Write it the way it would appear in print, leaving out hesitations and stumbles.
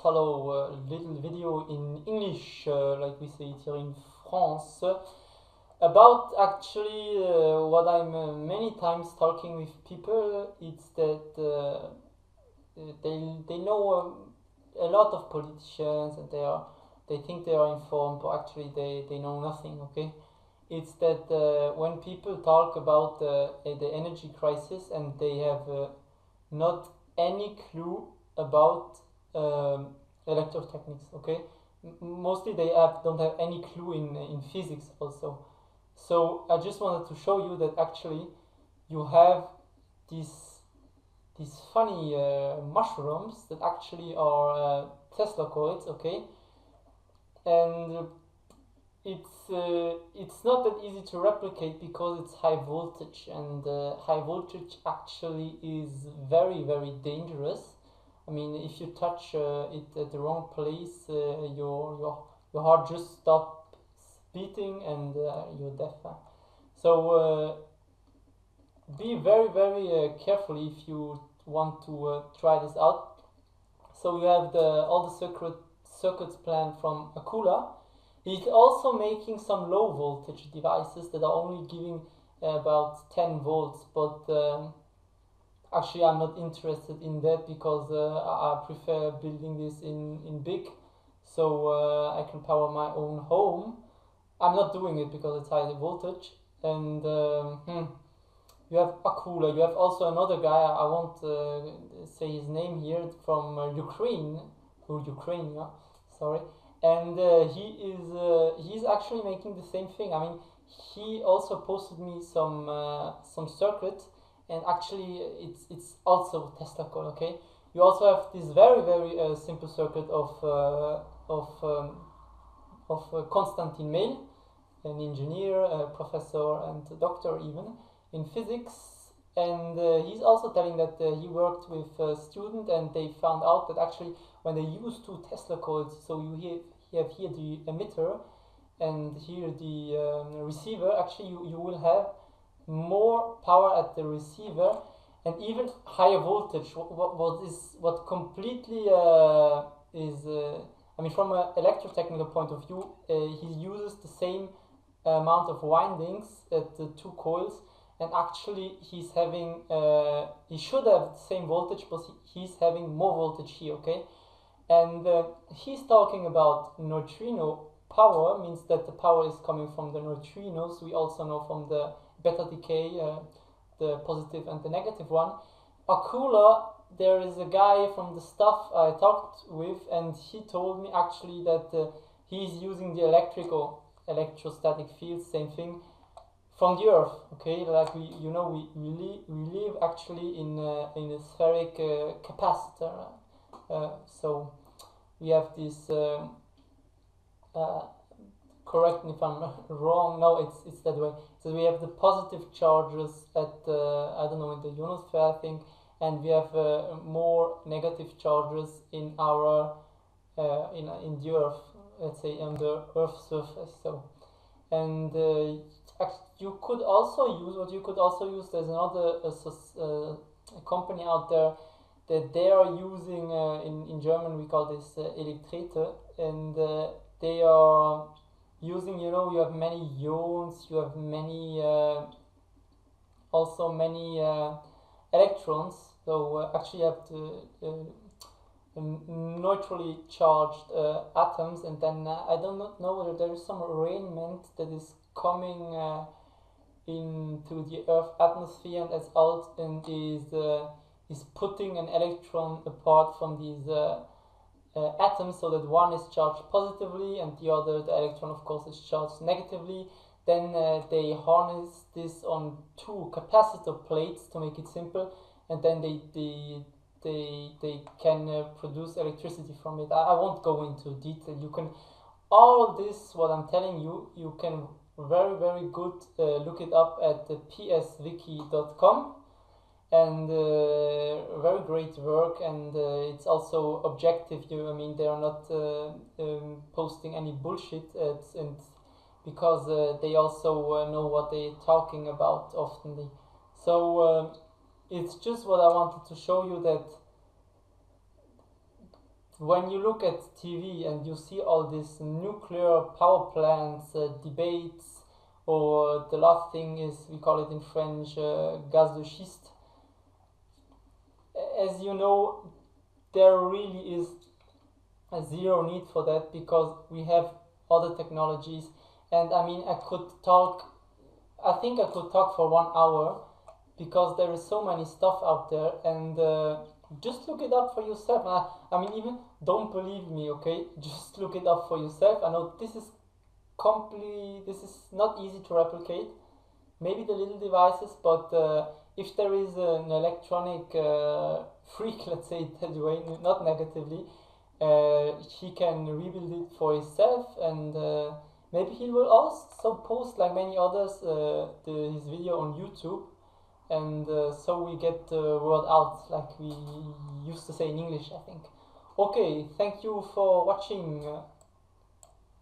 hello, little video in English, like we say it here in France, about actually what I'm many times talking with people. It's that they know a lot of politicians and they think they are informed, but actually they know nothing. Okay, it's that when people talk about the energy crisis and they have not any clue about electrotechnics. Okay, mostly they don't have any clue in physics also. So I just wanted to show you that actually you have these these funny mushrooms that actually are Tesla coils. Okay, and it's not that easy to replicate because it's high voltage, and high voltage actually is very dangerous. I mean, if you touch it at the wrong place, your heart just stops beating and you're deaf. So be very careful if you want to try this out. So you have all the circuits planned from Akula. He's also making some low voltage devices that are only giving about 10 volts, but actually I'm not interested in that because I prefer building this in big, so I can power my own home. I'm not doing it because it's high voltage. And you have Akula. You have also another guy, I won't say his name here, from Ukraine, Ukraine, sorry. And he's actually making the same thing. I mean, he also posted me some circuit, and actually it's also Tesla coil. Okay, you also have this very simple circuit of Konstantin Meil, an engineer, a professor, and a doctor even in physics. And he's also telling that he worked with a student, and they found out that actually when they use two Tesla coils, so you have here the emitter and here the receiver, actually you will have more power at the receiver and even higher voltage. What completely is I mean, from an electrotechnical point of view, he uses the same amount of windings at the two coils, and actually he's having he should have the same voltage, but he's having more voltage here. Okay, and he's talking about neutrino power, means that the power is coming from the neutrinos. We also know from the beta decay, the positive and the negative one. Akula, there is a guy from the stuff I talked with, and he told me actually that he's using the electrostatic field, same thing, from the Earth. Okay, like we live actually in a spheric capacitor. So we have this. Correct me if I'm wrong. No, it's that way. So we have the positive charges at I don't know, in the ionosphere, I think, and we have more negative charges in our in the Earth. Let's say on the Earth's surface. So, and you could also use what you could also use. There's another a company out there that they are using in German. We call this Elektrete, and they are using, you have many ions, you have many also many electrons. So actually you have neutrally charged atoms, and then I don't know whether there is some arrangement that is coming into the Earth atmosphere, and is putting an electron apart from these atoms, so that one is charged positively and the electron of course is charged negatively. Then they harness this on two capacitor plates to make it simple, and then they can produce electricity from it. I won't go into detail. You can, all this what I'm telling you, you can very good look it up at the pswiki.com, and very great work, and it's also objective. I mean, they are not posting any bullshit, and because they also know what they're talking about oftenly. So it's just what I wanted to show you, that when you look at TV and you see all these nuclear power plants debates, or the last thing is, we call it in French, gaz de schiste, as you know, there really is a zero need for that, because we have other technologies. And I mean, I think I could talk for 1 hour, because there is so many stuff out there, and just look it up for yourself. I mean, even don't believe me, okay? Just look it up for yourself. I know this is not easy to replicate, maybe the little devices, but if there is an electronic freak, let's say it that way, not negatively, he can rebuild it for himself, and maybe he will also post, like many others, his video on YouTube, and so we get the word out, like we used to say in English, I think. Okay, thank you for watching.